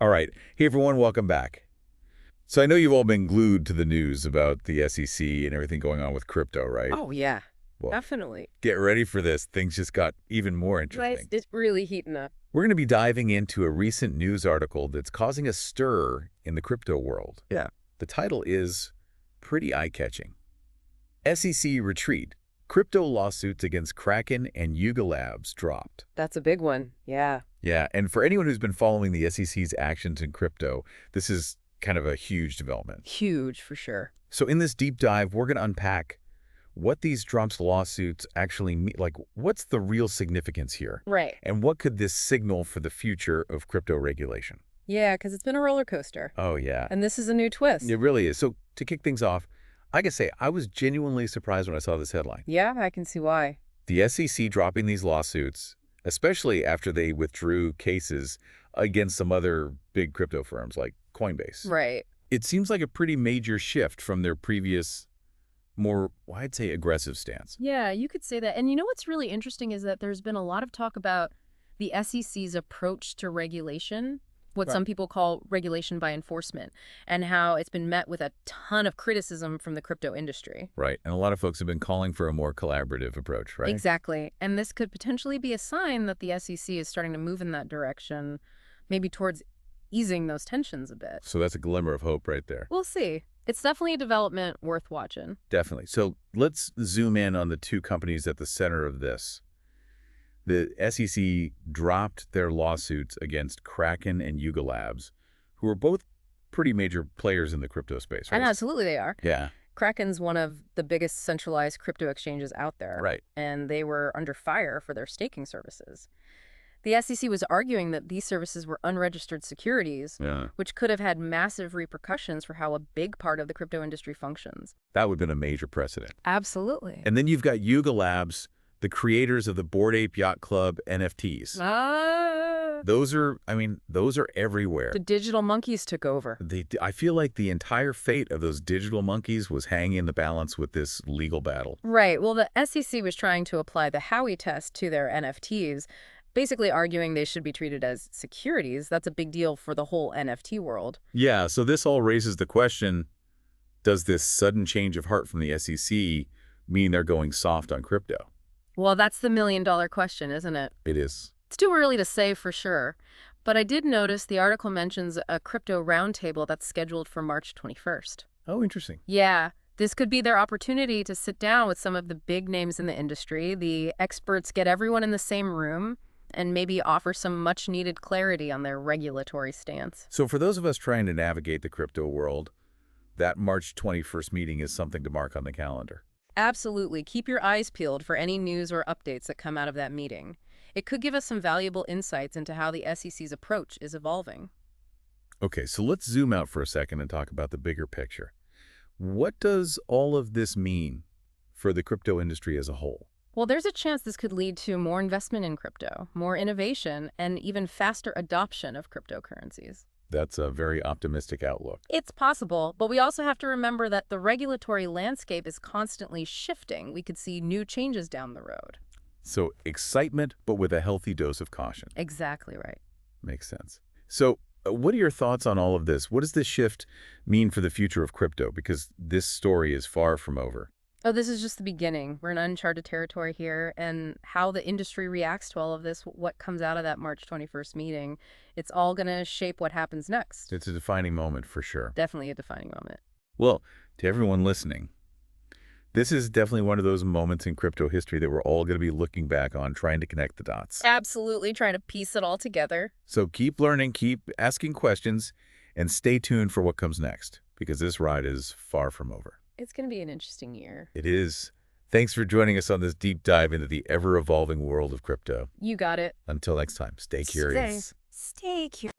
All right. Hey, everyone. Welcome back. So I know you've all been glued to the news about the SEC and everything going on with crypto, right? Oh, yeah, Well, definitely. get ready for this. Things just got even more It's, interesting. it's really heating up. We're going to be diving into a recent news article that's causing a stir in the crypto world. Yeah. The title is pretty eye-catching. SEC retreat. Crypto lawsuits against Kraken and Yuga Labs dropped. That's a big one. Yeah. Yeah, and for anyone who's been following the SEC's actions in crypto, this is kind of a huge development. Huge for sure. So in this deep dive, we're going to unpack what these Trump's lawsuits actually mean. Like, what's the real significance here? Right. And what could this signal for the future of crypto regulation? Yeah, because it's been a roller coaster. Oh, yeah. And this is a new twist. It really is. So to kick things off, I can say I was genuinely surprised when I saw this headline. Yeah, I can see why. The SEC dropping these lawsuits, especially after they withdrew cases against some other big crypto firms like Coinbase. Right. It seems like a pretty major shift from their previous, more, well, I'd say, aggressive stance. Yeah, you could say that. And you know what's really interesting is that there's been a lot of talk about the SEC's approach to regulation, what some people call regulation by enforcement, and how it's been met with a ton of criticism from the crypto industry. Right. And a lot of folks have been calling for a more collaborative approach, right? Exactly. And this could potentially be a sign that the SEC is starting to move in that direction, maybe towards easing those tensions a bit. So that's a glimmer of hope right there. We'll see. It's definitely a development worth watching. Definitely. So let's zoom in on the two companies at the center of this. The SEC dropped their lawsuits against Kraken and Yuga Labs, who are both pretty major players in the crypto space, right? And absolutely they are. Yeah. Kraken's one of the biggest centralized crypto exchanges out there. Right. And they were under fire for their staking services. The SEC was arguing that these services were unregistered securities, Yeah. which could have had massive repercussions for how a big part of the crypto industry functions. That would have been a major precedent. Absolutely. And then you've got Yuga Labs, the creators of the Bored Ape Yacht Club NFTs. Those are everywhere. The digital monkeys took over. I feel like the entire fate of those digital monkeys was hanging in the balance with this legal battle. Right. Well, the SEC was trying to apply the Howey test to their NFTs, basically arguing they should be treated as securities. That's a big deal for the whole NFT world. Yeah, so this all raises the question, does this sudden change of heart from the SEC mean they're going soft on crypto? Well, that's the million-dollar question, isn't it? It is. It's too early to say for sure, but I did notice the article mentions a crypto roundtable that's scheduled for March 21st. Oh, interesting. Yeah, this could be their opportunity to sit down with some of the big names in the industry, the experts, get everyone in the same room, and maybe offer some much-needed clarity on their regulatory stance. So for those of us trying to navigate the crypto world, that March 21st meeting is something to mark on the calendar. Absolutely. Keep your eyes peeled for any news or updates that come out of that meeting. It could give us some valuable insights into how the SEC's approach is evolving. Okay, so let's zoom out for a second and talk about the bigger picture. What does all of this mean for the crypto industry as a whole? Well, there's a chance this could lead to more investment in crypto, more innovation, and even faster adoption of cryptocurrencies. That's a very optimistic outlook. It's possible, but we also have to remember that the regulatory landscape is constantly shifting. We could see new changes down the road. So excitement, but with a healthy dose of caution. Exactly right. Makes sense. So what are your thoughts on all of this? What does this shift mean for the future of crypto? Because this story is far from over. Oh, this is just the beginning. We're in uncharted territory here, and how the industry reacts to all of this, what comes out of that March 21st meeting, it's all going to shape what happens next. It's a defining moment for sure. Definitely a defining moment. Well, to everyone listening, this is definitely one of those moments in crypto history that we're all going to be looking back on, trying to connect the dots. Absolutely, trying to piece it all together. So keep learning, keep asking questions, and stay tuned for what comes next, because this ride is far from over. It's going to be an interesting year. It is. Thanks for joining us on this deep dive into the ever-evolving world of crypto. You got it. Until next time, stay curious. Stay curious.